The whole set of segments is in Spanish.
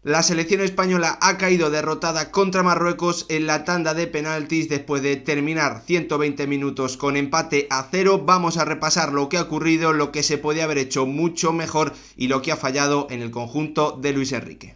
La selección española ha caído derrotada contra Marruecos en la tanda de penaltis después de terminar 120 minutos con empate a 0. Vamos a repasar lo que ha ocurrido, lo que se podía haber hecho mucho mejor y lo que ha fallado en el conjunto de Luis Enrique.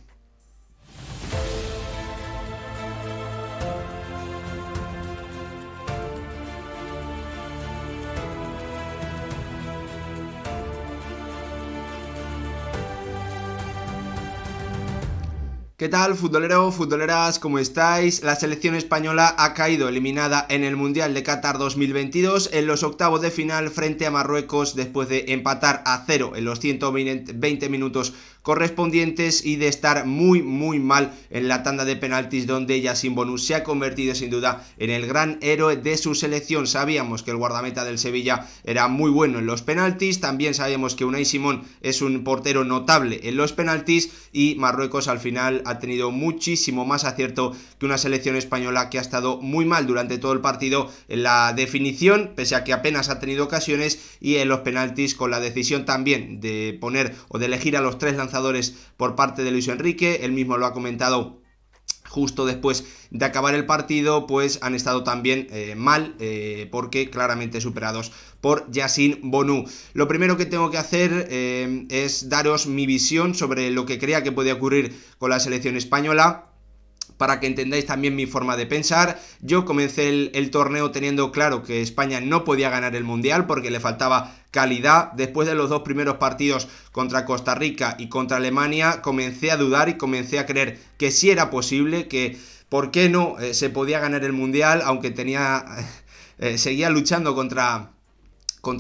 ¿Qué tal, futbolero, futboleras? ¿Cómo estáis? La selección española ha caído eliminada en el Mundial de Qatar 2022 en los octavos de final frente a Marruecos después de empatar a 0 en los 120 minutos correspondientes y de estar muy mal en la tanda de penaltis, donde Yassine Bonu se ha convertido sin duda en el gran héroe de su selección. Sabíamos que el guardameta del Sevilla era muy bueno en los penaltis, también sabíamos que Unai Simón es un portero notable en los penaltis y Marruecos al final ha tenido muchísimo más acierto que una selección española que ha estado muy mal durante todo el partido en la definición, pese a que apenas ha tenido ocasiones, y en los penaltis con la decisión también de poner o de elegir a los tres lanzadores por parte de Luis Enrique. Él mismo lo ha comentado justo después de acabar el partido, pues han estado también mal, porque claramente superados por Yassine Bonu. Lo primero que tengo que hacer es daros mi visión sobre lo que creía que podía ocurrir con la selección española, para que entendáis también mi forma de pensar. Yo comencé el torneo teniendo claro que España no podía ganar el Mundial porque le faltaba calidad. Después de los dos primeros partidos contra Costa Rica y contra Alemania, comencé a dudar y comencé a creer que sí era posible, que por qué no se podía ganar el Mundial, aunque seguía luchando contra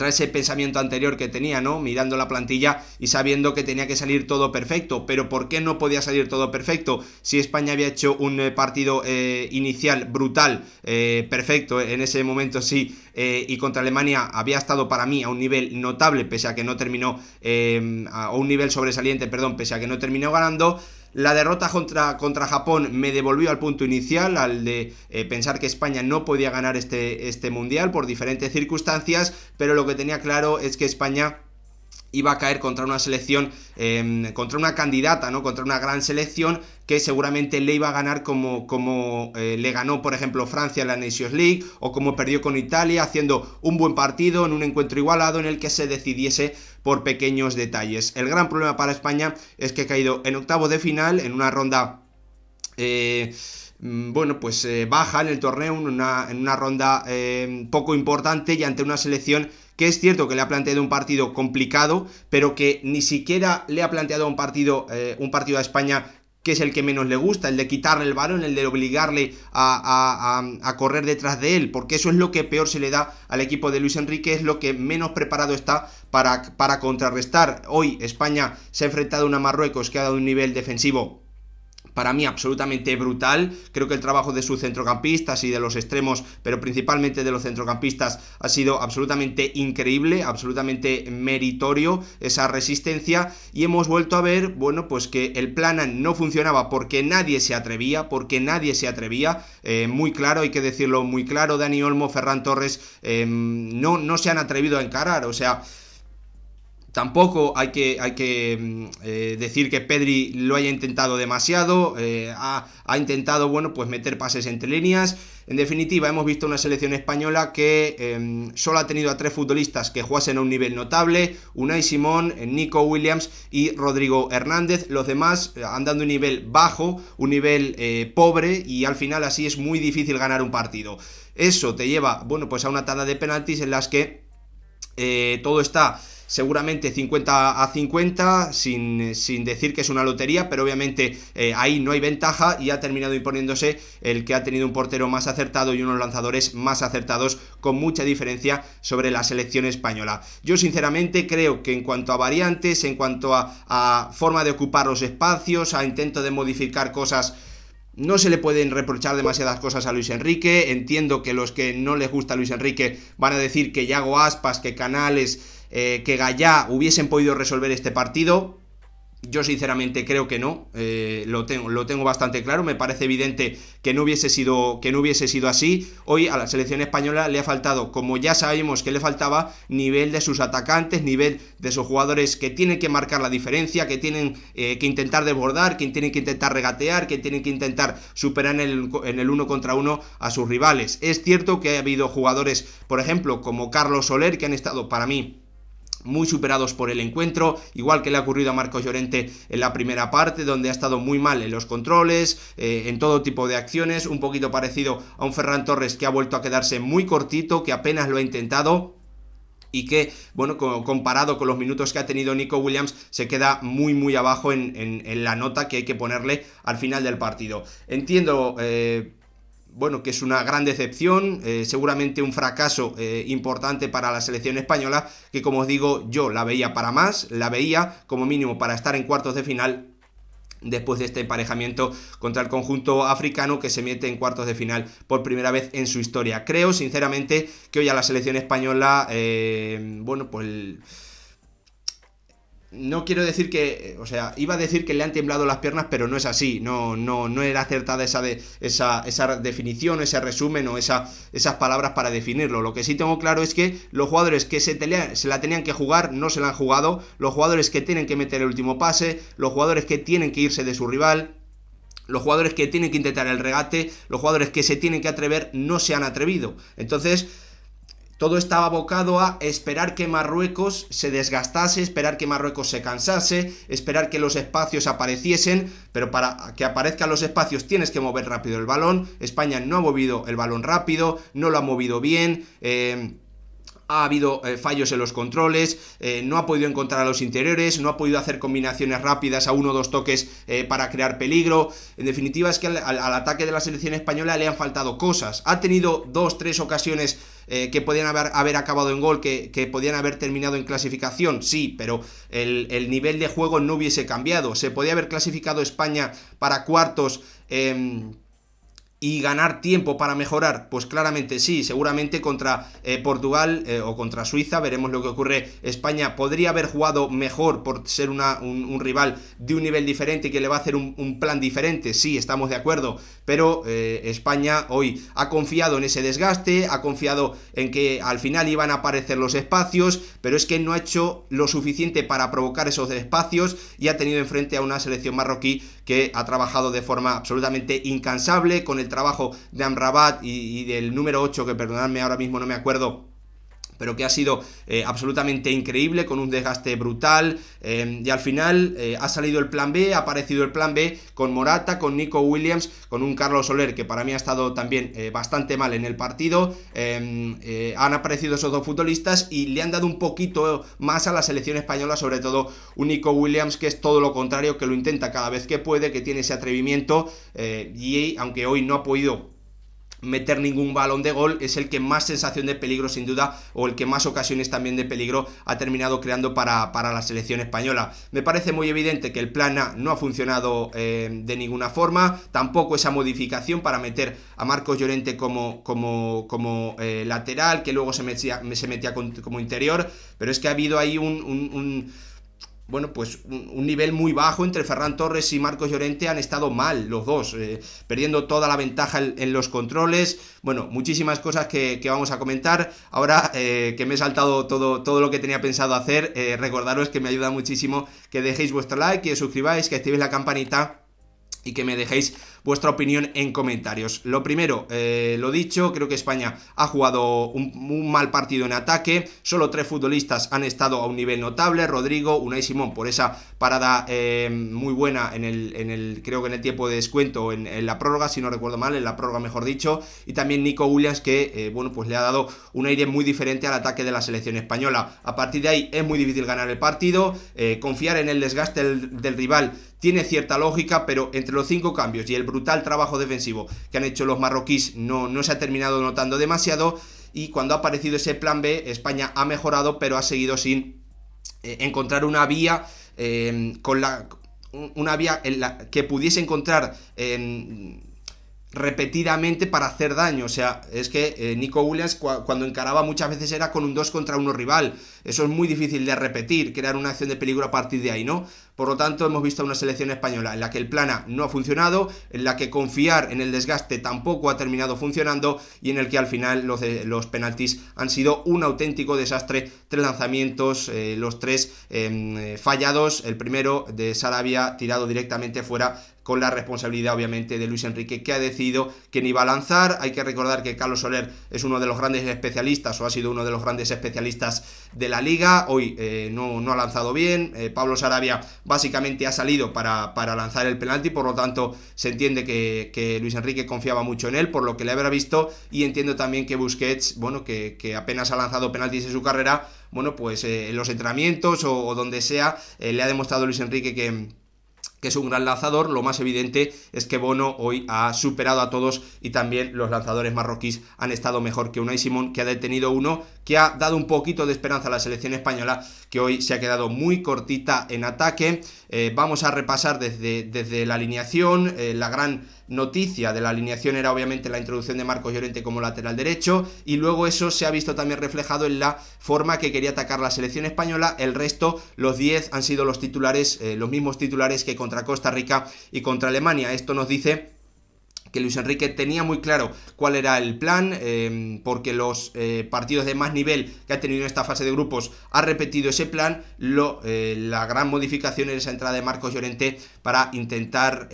ese pensamiento anterior que tenía, ¿no? Mirando la plantilla y sabiendo que tenía que salir todo perfecto. Pero ¿por qué no podía salir todo perfecto? Si España había hecho un partido inicial brutal, perfecto en ese momento sí, y contra Alemania había estado para mí a un nivel notable, pese a que no terminó, a un nivel sobresaliente, perdón, pese a que no terminó ganando. La derrota contra Japón me devolvió al punto inicial, al de pensar que España no podía ganar este Mundial por diferentes circunstancias, pero lo que tenía claro es que España iba a caer contra una selección, contra una candidata, ¿no? Contra una gran selección que seguramente le iba a ganar como le ganó, por ejemplo, Francia en la Nations League, o como perdió con Italia, haciendo un buen partido en un encuentro igualado en el que se decidiese por pequeños detalles. El gran problema para España es que ha caído en octavos de final, en una ronda baja en el torneo, en una ronda poco importante, y ante una selección que es cierto que le ha planteado un partido complicado, pero que ni siquiera le ha planteado un partido a España que es el que menos le gusta, el de quitarle el balón, el de obligarle a correr detrás de él, porque eso es lo que peor se le da al equipo de Luis Enrique, es lo que menos preparado está para contrarrestar. Hoy España se ha enfrentado a una Marruecos que ha dado un nivel defensivo para mí absolutamente brutal. Creo que el trabajo de sus centrocampistas y de los extremos, pero principalmente de los centrocampistas, ha sido absolutamente increíble, absolutamente meritorio esa resistencia, y hemos vuelto a ver, bueno, pues que el plan no funcionaba porque nadie se atrevía, muy claro, hay que decirlo muy claro. Dani Olmo, Ferran Torres no se han atrevido a encarar, o sea. Tampoco hay que decir que Pedri lo haya intentado demasiado, ha intentado, bueno, pues meter pases entre líneas. En definitiva, hemos visto una selección española que solo ha tenido a 3 futbolistas que jugasen a un nivel notable: Unai Simón, Nico Williams y Rodrigo Hernández. Los demás han dado un nivel bajo, un nivel pobre, y al final así es muy difícil ganar un partido. Eso te lleva, bueno, pues a una tanda de penaltis en las que todo está seguramente 50-50, sin decir que es una lotería, pero obviamente ahí no hay ventaja, y ha terminado imponiéndose el que ha tenido un portero más acertado y unos lanzadores más acertados, con mucha diferencia sobre la selección española. Yo sinceramente creo que en cuanto a variantes, en cuanto a forma de ocupar los espacios, a intento de modificar cosas, no se le pueden reprochar demasiadas cosas a Luis Enrique. Entiendo que los que no les gusta Luis Enrique van a decir que Yago Aspas, que Canales, que Gallá hubiesen podido resolver este partido. Yo sinceramente creo que no, lo tengo bastante claro, me parece evidente que no hubiese sido así. Hoy a la selección española le ha faltado, como ya sabemos que le faltaba, nivel de sus atacantes, nivel de sus jugadores que tienen que marcar la diferencia, que tienen que intentar desbordar, que tienen que intentar regatear, que tienen que intentar superar en el uno contra uno a sus rivales. Es cierto que ha habido jugadores, por ejemplo, como Carlos Soler, que han estado para mí muy superados por el encuentro, igual que le ha ocurrido a Marcos Llorente en la primera parte, donde ha estado muy mal en los controles, en todo tipo de acciones, un poquito parecido a un Ferran Torres que ha vuelto a quedarse muy cortito, que apenas lo ha intentado, y que, bueno, comparado con los minutos que ha tenido Nico Williams, se queda muy abajo en la nota que hay que ponerle al final del partido. Entiendo bueno, que es una gran decepción, seguramente un fracaso importante para la selección española, que como os digo, yo la veía para más, la veía como mínimo para estar en cuartos de final, después de este emparejamiento contra el conjunto africano, que se mete en cuartos de final por primera vez en su historia. Creo sinceramente que hoy a la selección española, bueno, pues no quiero decir que, o sea, iba a decir que le han temblado las piernas, pero no es así, no era acertada esa definición, ese resumen o esas palabras para definirlo. Lo que sí tengo claro es que los jugadores que se la tenían que jugar no se la han jugado, los jugadores que tienen que meter el último pase, los jugadores que tienen que irse de su rival, los jugadores que tienen que intentar el regate, los jugadores que se tienen que atrever no se han atrevido. Entonces, todo estaba abocado a esperar que Marruecos se desgastase, esperar que Marruecos se cansase, esperar que los espacios apareciesen, pero para que aparezcan los espacios tienes que mover rápido el balón. España no ha movido el balón rápido, no lo ha movido bien, ha habido fallos en los controles, no ha podido encontrar a los interiores, no ha podido hacer combinaciones rápidas a 1 o 2 toques para crear peligro. En definitiva, es que al ataque de la selección española le han faltado cosas. Ha tenido 2-3 ocasiones que podían haber acabado en gol, que podían haber terminado en clasificación, sí, pero el nivel de juego no hubiese cambiado. Se podía haber clasificado España para cuartos y ganar tiempo para mejorar, pues claramente sí, seguramente contra Portugal o contra Suiza, veremos lo que ocurre. España podría haber jugado mejor por ser un rival de un nivel diferente y que le va a hacer un plan diferente, sí, estamos de acuerdo, pero España hoy ha confiado en ese desgaste, ha confiado en que al final iban a aparecer los espacios, pero es que no ha hecho lo suficiente para provocar esos espacios y ha tenido enfrente a una selección marroquí que ha trabajado de forma absolutamente incansable, con el trabajo de Amrabat y del número 8, que perdonadme ahora mismo no me acuerdo, pero que ha sido absolutamente increíble, con un desgaste brutal, y al final ha salido el plan B, ha aparecido el plan B con Morata, con Nico Williams, con un Carlos Soler que para mí ha estado también bastante mal en el partido. Han aparecido esos dos futbolistas y le han dado un poquito más a la selección española, sobre todo un Nico Williams que es todo lo contrario, que lo intenta cada vez que puede, que tiene ese atrevimiento, y aunque hoy no ha podido meter ningún balón de gol, es el que más sensación de peligro sin duda, o el que más ocasiones también de peligro ha terminado creando para la selección española. Me parece muy evidente que el plan A no ha funcionado de ninguna forma, tampoco esa modificación para meter a Marcos Llorente como lateral, que luego se metía como interior, pero es que ha habido ahí bueno, pues un nivel muy bajo entre Ferran Torres y Marcos Llorente. Han estado mal los dos, perdiendo toda la ventaja en los controles. Bueno, muchísimas cosas que vamos a comentar. Ahora que me he saltado todo lo que tenía pensado hacer, recordaros que me ayuda muchísimo que dejéis vuestro like, que os suscribáis, que activéis la campanita y que me dejéis vuestra opinión en comentarios. Lo primero, lo dicho, creo que España ha jugado un mal partido en ataque. Solo 3 futbolistas han estado a un nivel notable: Rodrigo, Unai Simón por esa parada muy buena creo que en el tiempo de descuento, en la prórroga, si no recuerdo mal, en la prórroga mejor dicho, y también Nico Williams, que bueno, pues le ha dado un aire muy diferente al ataque de la selección española. A partir de ahí es muy difícil ganar el partido, confiar en el desgaste del rival tiene cierta lógica, pero entre los 5 cambios y el brutal trabajo defensivo que han hecho los marroquíes no se ha terminado notando demasiado, y cuando ha aparecido ese plan B, España ha mejorado, pero ha seguido sin encontrar una vía una vía en la que pudiese encontrar repetidamente para hacer daño. O sea, es que Nico Williams cuando encaraba muchas veces era con un 2 contra 1 rival. Eso es muy difícil de repetir, crear una acción de peligro a partir de ahí, ¿no? Por lo tanto, hemos visto una selección española en la que el plan A no ha funcionado, en la que confiar en el desgaste tampoco ha terminado funcionando y en el que al final los penaltis han sido un auténtico desastre. 3 lanzamientos, los 3 fallados, el primero de Sarabia tirado directamente fuera, con la responsabilidad obviamente de Luis Enrique, que ha decidido que ni va a lanzar. Hay que recordar que Carlos Soler es uno de los grandes especialistas, o ha sido uno de los grandes especialistas de la liga. Hoy no ha lanzado bien. Pablo Sarabia básicamente ha salido para lanzar el penalti, por lo tanto se entiende que Luis Enrique confiaba mucho en él, por lo que le habrá visto, y entiendo también que Busquets, bueno, que apenas ha lanzado penaltis en su carrera, bueno, pues en los entrenamientos o donde sea, le ha demostrado Luis Enrique que es un gran lanzador. Lo más evidente es que Bono hoy ha superado a todos y también los lanzadores marroquíes han estado mejor que Unai Simón, que ha detenido uno, que ha dado un poquito de esperanza a la selección española, que hoy se ha quedado muy cortita en ataque. Vamos a repasar desde la alineación. La gran noticia de la alineación era obviamente la introducción de Marcos Llorente como lateral derecho, y luego eso se ha visto también reflejado en la forma que quería atacar la selección española. El resto, los 10 han sido los titulares, los mismos titulares que contra Costa Rica y contra Alemania. Esto nos dice que Luis Enrique tenía muy claro cuál era el plan, porque los partidos de más nivel que ha tenido en esta fase de grupos ha repetido ese plan. La gran modificación es esa entrada de Marcos Llorente para intentar,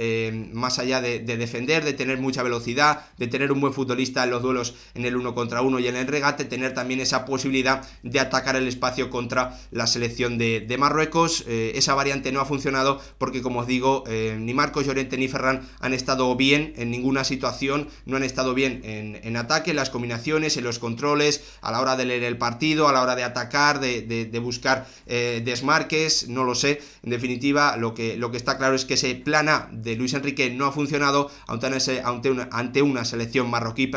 más allá de defender, de tener mucha velocidad, de tener un buen futbolista en los duelos en el 1 contra 1 y en el regate, tener también esa posibilidad de atacar el espacio contra la selección de Marruecos. Esa variante no ha funcionado porque, como os digo, ni Marcos Llorente ni Ferran han estado bien en ninguna situación, no han estado bien en ataque, en las combinaciones, en los controles, a la hora de leer el partido, a la hora de atacar, de buscar desmarques, no lo sé. En definitiva, lo que está claro es que ese plan A de Luis Enrique no ha funcionado ante una selección marroquí,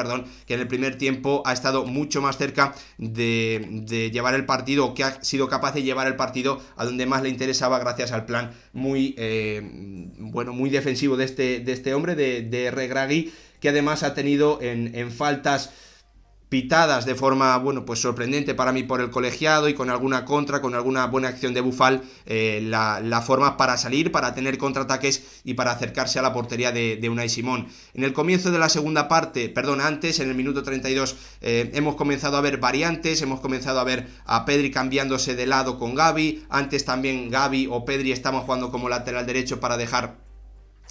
que en el primer tiempo ha estado mucho más cerca de llevar el partido, o que ha sido capaz de llevar el partido a donde más le interesaba, gracias al plan muy defensivo de este hombre, de Regragui, que además ha tenido en faltas pitadas de forma, sorprendente para mí por el colegiado, y con alguna contra, con alguna buena acción de Boufal, la forma para salir, para tener contraataques y para acercarse a la portería de Unai Simón. En el comienzo de la segunda parte, antes, en el minuto 32, hemos comenzado a ver variantes, hemos comenzado a ver a Pedri cambiándose de lado con Gavi. Antes también Gavi o Pedri estaban jugando como lateral derecho para dejar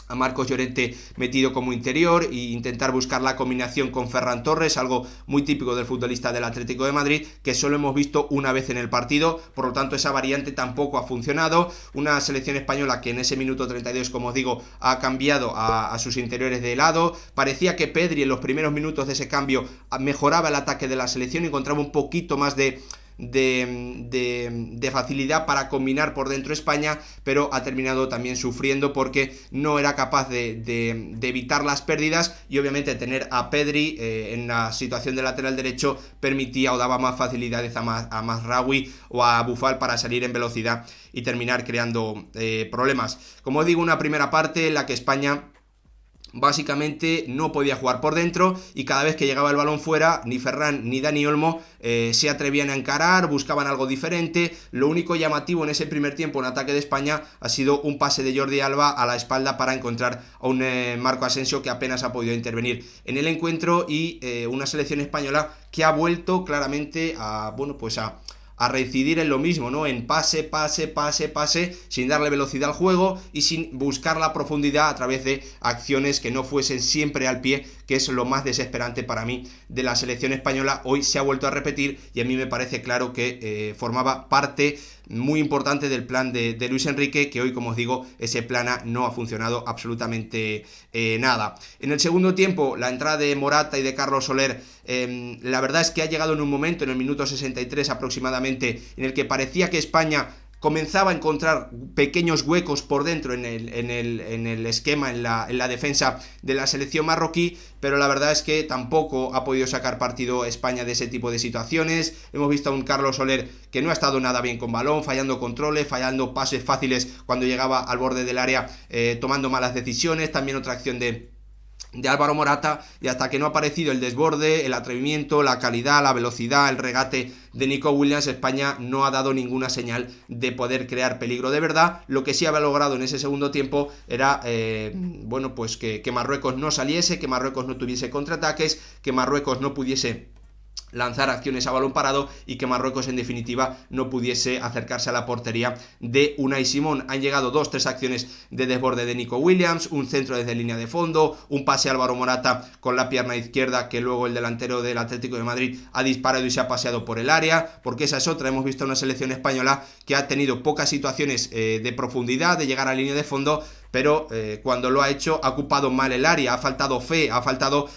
a Marcos Llorente metido como interior e intentar buscar la combinación con Ferran Torres, algo muy típico del futbolista del Atlético de Madrid, que solo hemos visto una vez en el partido. Por lo tanto, esa variante tampoco ha funcionado. Una selección española que en ese minuto 32, como os digo, ha cambiado a sus interiores de lado. Parecía que Pedri en los primeros minutos de ese cambio mejoraba el ataque de la selección, encontraba un poquito más de facilidad para combinar por dentro España, pero ha terminado también sufriendo porque no era capaz de evitar las pérdidas, y obviamente tener a Pedri en la situación de lateral derecho permitía o daba más facilidades a Mazraoui o a Boufal para salir en velocidad y terminar creando problemas. Como os digo, una primera parte en la que España básicamente no podía jugar por dentro, y cada vez que llegaba el balón fuera, ni Ferran ni Dani Olmo se atrevían a encarar, buscaban algo diferente. Lo único llamativo en ese primer tiempo en ataque de España ha sido un pase de Jordi Alba a la espalda para encontrar a un Marco Asensio, que apenas ha podido intervenir en el encuentro, y una selección española que ha vuelto claramente a reincidir en lo mismo, ¿no? En pase, sin darle velocidad al juego y sin buscar la profundidad a través de acciones que no fuesen siempre al pie, que es lo más desesperante para mí de la selección española. Hoy se ha vuelto a repetir, y a mí me parece claro que formaba parte muy importante del plan de Luis Enrique, que hoy, como os digo, ese plan A no ha funcionado absolutamente nada. En el segundo tiempo, la entrada de Morata y de Carlos Soler, la verdad es que ha llegado en un momento, en el minuto 63 aproximadamente, en el que parecía que España comenzaba a encontrar pequeños huecos por dentro en el esquema, en la defensa de la selección marroquí, pero la verdad es que tampoco ha podido sacar partido España de ese tipo de situaciones. Hemos visto a un Carlos Soler que no ha estado nada bien con balón, fallando controles, fallando pases fáciles cuando llegaba al borde del área, tomando malas decisiones. También otra acción de de Álvaro Morata, y hasta que no ha aparecido el desborde, el atrevimiento, la calidad, la velocidad, el regate de Nico Williams, España no ha dado ninguna señal de poder crear peligro de verdad. Lo que sí había logrado en ese segundo tiempo era bueno, pues que Marruecos no saliese, que Marruecos no tuviese contraataques, que Marruecos no pudiese lanzar acciones a balón parado y que Marruecos en definitiva no pudiese acercarse a la portería de Unai Simón. Han llegado 2-3 acciones de desborde de Nico Williams, un centro desde línea de fondo, un pase a Álvaro Morata con la pierna izquierda que luego el delantero del Atlético de Madrid ha disparado y se ha paseado por el área, porque esa es otra. Hemos visto una selección española que ha tenido pocas situaciones de profundidad, de llegar a línea de fondo, pero cuando lo ha hecho ha ocupado mal el área, ha faltado fe, ha faltado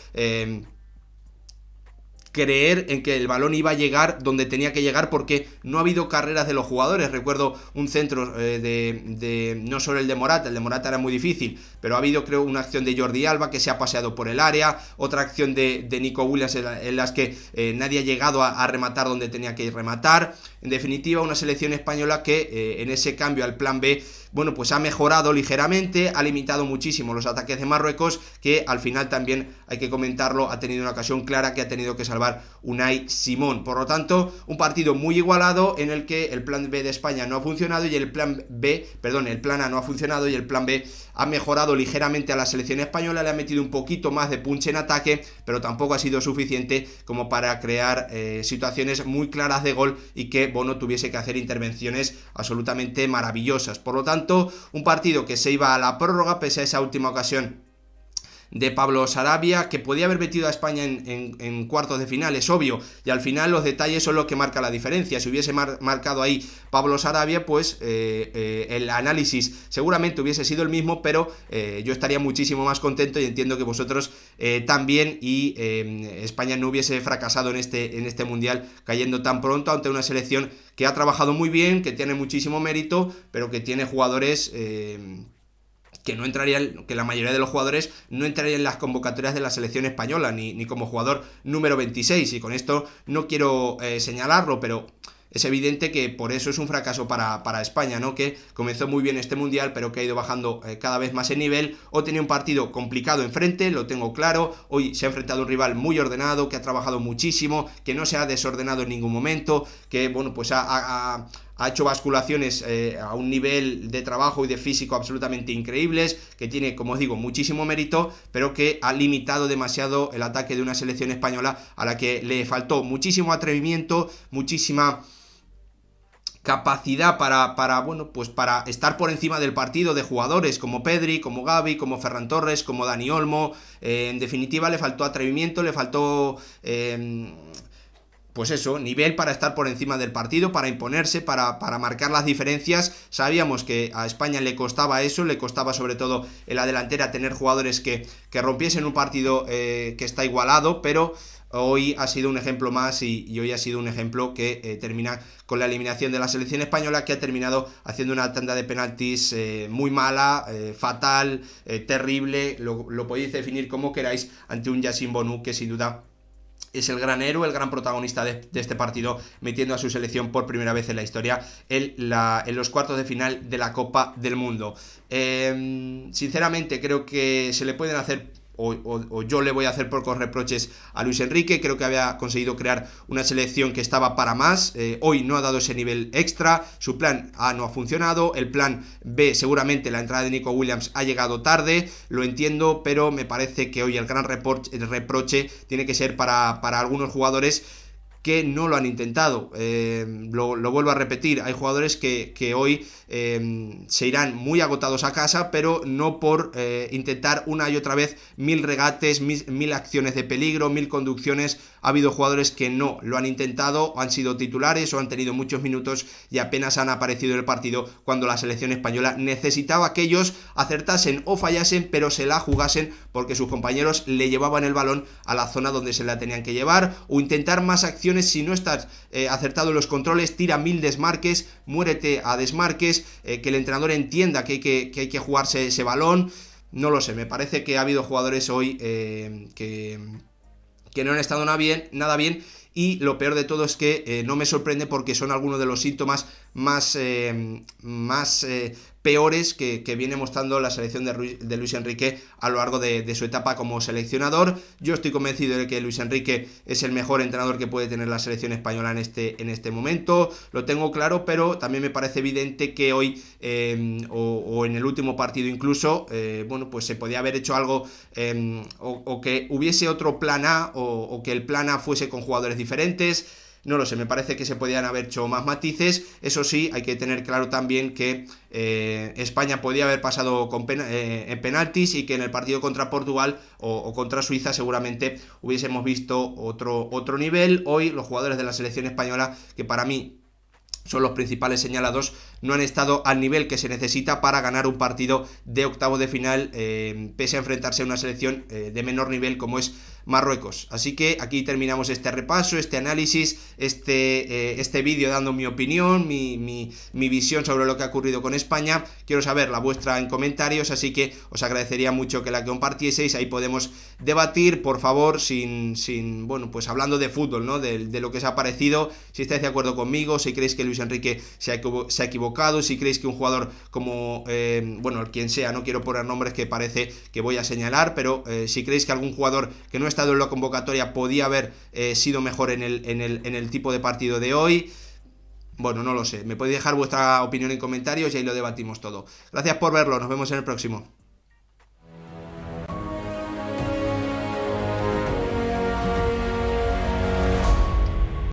creer en que el balón iba a llegar donde tenía que llegar, porque no ha habido carreras de los jugadores. Recuerdo un centro de no solo el de Morata era muy difícil, pero ha habido, creo, una acción de Jordi Alba que se ha paseado por el área, otra acción de Nico Williams en las que nadie ha llegado a rematar donde tenía que rematar. En definitiva, una selección española que en ese cambio al plan B, bueno, pues ha mejorado ligeramente, ha limitado muchísimo los ataques de Marruecos, que al final también, hay que comentarlo, ha tenido una ocasión clara que ha tenido que salvar Unai Simón. Por lo tanto, un partido muy igualado en el que el plan B de España no ha funcionado y el plan A no ha funcionado y el plan B ha mejorado ligeramente a la selección española, le ha metido un poquito más de punch en ataque, pero tampoco ha sido suficiente como para crear situaciones muy claras de gol y que Bono tuviese que hacer intervenciones absolutamente maravillosas. Por lo tanto, un partido que se iba a la prórroga pese a esa última ocasión de Pablo Sarabia, que podía haber metido a España en cuartos de final, es obvio, y al final los detalles son los que marcan la diferencia. Si hubiese marcado ahí Pablo Sarabia, pues el análisis seguramente hubiese sido el mismo, pero yo estaría muchísimo más contento y entiendo que vosotros también, y España no hubiese fracasado en este mundial cayendo tan pronto ante una selección que ha trabajado muy bien, que tiene muchísimo mérito, pero que tiene jugadores que no entrarían, que la mayoría de los jugadores no entrarían en las convocatorias de la selección española, ni como jugador número 26, y con esto no quiero señalarlo, pero es evidente que por eso es un fracaso para España, ¿no? Que comenzó muy bien este mundial, pero que ha ido bajando cada vez más el nivel. Hoy tenía un partido complicado enfrente, lo tengo claro. Hoy se ha enfrentado a un rival muy ordenado, que ha trabajado muchísimo, que no se ha desordenado en ningún momento, que, bueno, pues ha hecho basculaciones a un nivel de trabajo y de físico absolutamente increíbles, que tiene, como os digo, muchísimo mérito, pero que ha limitado demasiado el ataque de una selección española a la que le faltó muchísimo atrevimiento, muchísima capacidad para bueno, pues para estar por encima del partido de jugadores como Pedri, como Gavi, como Ferran Torres, como Dani Olmo. En definitiva, le faltó atrevimiento, le faltó pues eso, nivel para estar por encima del partido, para imponerse, para marcar las diferencias. Sabíamos que a España le costaba eso, le costaba sobre todo en la delantera tener jugadores que rompiesen un partido que está igualado, pero hoy ha sido un ejemplo más, y hoy ha sido un ejemplo que termina con la eliminación de la selección española, que ha terminado haciendo una tanda de penaltis muy mala, fatal, terrible, lo podéis definir como queráis, ante un Yassine Bonu que sin duda es el gran héroe, el gran protagonista de este partido, metiendo a su selección por primera vez en la historia en los cuartos de final de la Copa del Mundo. Sinceramente creo que se le pueden hacer, o yo le voy a hacer pocos reproches a Luis Enrique. Creo que había conseguido crear una selección que estaba para más. Hoy no ha dado ese nivel extra, su plan A no ha funcionado, el plan B, seguramente la entrada de Nico Williams ha llegado tarde, lo entiendo, pero me parece que hoy el gran reproche tiene que ser para algunos jugadores que no lo han intentado. Lo vuelvo a repetir, hay jugadores que hoy se irán muy agotados a casa, pero no por intentar una y otra vez mil regates, mil acciones de peligro, mil conducciones. Ha habido jugadores que no lo han intentado, han sido titulares o han tenido muchos minutos y apenas han aparecido en el partido cuando la selección española necesitaba que ellos acertasen o fallasen, pero se la jugasen, porque sus compañeros le llevaban el balón a la zona donde se la tenían que llevar, o intentar más acciones. Si no estás acertado en los controles, tira mil desmarques, muérete a desmarques, que el entrenador entienda que hay que jugarse ese balón. No lo sé, me parece que ha habido jugadores hoy que no han estado nada bien, y lo peor de todo es que no me sorprende porque son algunos de los síntomas más peores que viene mostrando la selección de Luis Enrique a lo largo de su etapa como seleccionador. Yo estoy convencido de que Luis Enrique es el mejor entrenador que puede tener la selección española en este momento, lo tengo claro, pero también me parece evidente que hoy o en el último partido incluso, bueno, pues se podía haber hecho algo o que hubiese otro plan A o que el plan A fuese con jugadores diferentes. No lo sé, me parece que se podían haber hecho más matices. Eso sí, hay que tener claro también que España podía haber pasado en penaltis y que en el partido contra Portugal o contra Suiza seguramente hubiésemos visto otro nivel. Hoy los jugadores de la selección española, que para mí son los principales señalados, no han estado al nivel que se necesita para ganar un partido de octavos de final, pese a enfrentarse a una selección de menor nivel como es Marruecos. Así que aquí terminamos este repaso, este análisis, este vídeo dando mi opinión, mi visión sobre lo que ha ocurrido con España. Quiero saber la vuestra en comentarios, así que os agradecería mucho que la compartieseis. Ahí podemos debatir, por favor, bueno, pues hablando de fútbol, ¿no? De lo que os ha parecido, si estáis de acuerdo conmigo, si creéis que Luis Enrique se ha equivocado, si creéis que un jugador como, bueno, quien sea, no quiero poner nombres que parece que voy a señalar, pero si creéis que algún jugador que no ha estado en la convocatoria podía haber sido mejor en el tipo de partido de hoy. Bueno, no lo sé, me podéis dejar vuestra opinión en comentarios y ahí lo debatimos todo. Gracias por verlo, nos vemos en el próximo.